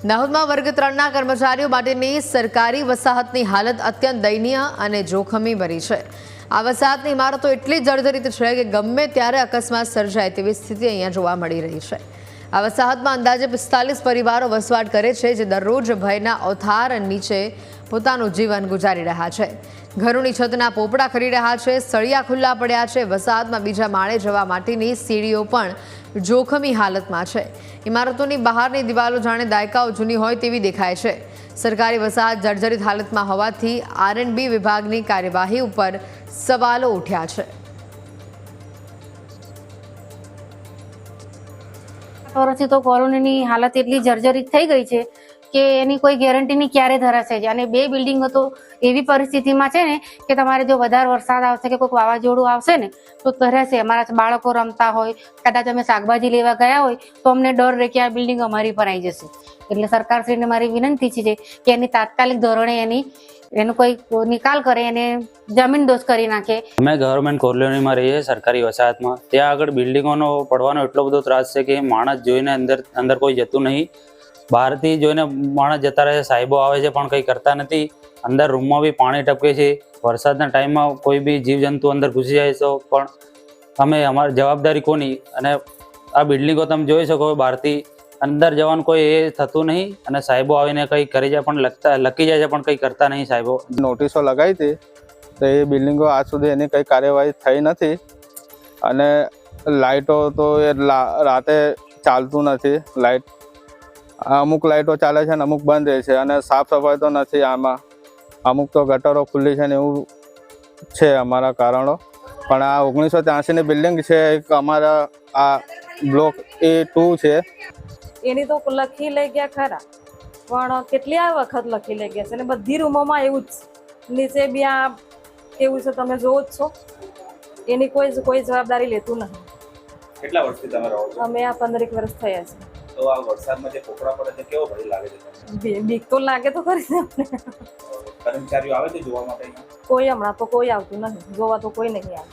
દાહોદમાં વર્ગ 3ના કર્મચારીઓ માટેની સરકારી વસાહતની હાલત અત્યંત દયનીય અને જોખમી બની છે। આ વસાહતની ઇમારતો એટલી જર્જરિત છે કે ગમે ત્યારે અકસ્માત સર્જાય તેવી સ્થિતિ અહીંયા જોવા મળી રહી છે। આ વસાહતમાં અંદાજે 45 પરિવારો વસવાટ કરે છે, જે દરરોજ ભયના ઓથાર નીચે પોતાનું જીવન ગુજારી રહ્યા છે। ઘરોની છતના પોપડા ખરી રહ્યા છે, સળિયા ખુલ્લા પડ્યા છે। વસાહતમાં બીજા માળે જવા માટેની સીડીઓ પણ જોખમી હાલતમાં છે। ઇમારતોની બહારની દિવાલો જાણે દાયકાઓ જૂની હોય તેવી દેખાય છે। સરકારી વસાહત જર્જરિત હાલતમાં હોવાથી આર&બી વિભાગની કાર્યવાહી ઉપર સવાલો ઉઠ્યા છે। વર્ષથી તો કોલોનીની હાલત એટલી જર્જરિત થઈ ગઈ છે કે એની કોઈ ગેરંટી નહીં ક્યારે ધરાશે છે। અને 2 બિલ્ડિંગો તો એવી પરિસ્થિતિમાં છે ને કે તમારે જો વધારે વરસાદ આવશે કે કોઈ વાવાઝોડું આવશે ને તો ધરાશે। અમારા બાળકો રમતા હોય, કદાચ અમે શાકભાજી લેવા ગયા હોય તો અમને ડર રહે કે આ બિલ્ડિંગ અમારી પર આવી જશે। એટલે સરકારશ્રીને મારી વિનંતી છે કે એની તાત્કાલિક ધોરણે એનો કોઈ નિકાલ કરે, એને જમીનદોસ્ત કરી નાખે। અમે ગવર્મેન્ટ કોલોનીમાં રહીએ, સરકારી વસાહતમાં। ત્યાં આગળ બિલ્ડિંગોનો પડવાનો એટલો બધો ત્રાસ છે કે માણસ જોઈને અંદર કોઈ જતું નહીં। બહારથી જોઈને માણસ જતા રહે છે, સાહેબો આવે છે પણ કંઈ કરતા નથી। અંદર રૂમમાં બી પાણી ટપકે છે। વરસાદના ટાઈમમાં કોઈ બી જીવજંતુ અંદર ઘૂસી જાય તો પણ અમારી જવાબદારી કોની? અને આ બિલ્ડિંગો તમે જોઈ શકો, બહારથી અંદર જવાનું કોઈ એ થતું નહીં। અને સાહેબો આવીને કંઈ કરી જાય પણ લકી જાય છે પણ કંઈ કરતા નહીં સાહેબો। નોટિસો લગાવી હતી તો એ બિલ્ડિંગો આજ સુધી એની કંઈ કાર્યવાહી થઈ નથી। અને લાઇટો તો એ રાતે ચાલતું નથી। લાઇટ અમુક લાઇટો ચાલે છે ને અમુક બંધ રહે છે। અને સાફ સફાઈ તો નથી આમાં, અમુક તો ગટરો ખુલ્લી છે ને એવું છે અમારા કારણો। પણ આ 1983ની બિલ્ડિંગ છે, એક અમારા આ બ્લોક A2 છે। એની તો લખી લઈ ગયા ખરા, પણ કેટલી વખત લખી લઈ ગયા છે અને બધી રૂમોમાં એવું જ નીચે બી આ કેવું છે તમે જોવો જ છો। એની કોઈ જવાબદારી લેતું નથી। કેટલા વર્ષથી તમે રહો છો? અમે આ 15 વર્ષ થયા છે। તો આ વરસાદમાં જે પોપડા પડે છે કેવો ભય લાગે છે તમને? બીક તો લાગે તો ખરી છે અમને। કર્મચારીઓ આવે છે જોવા માટે? કોઈ હમણાં તો કોઈ આવતું નથી, જોવા તો કોઈ નહીં આવે।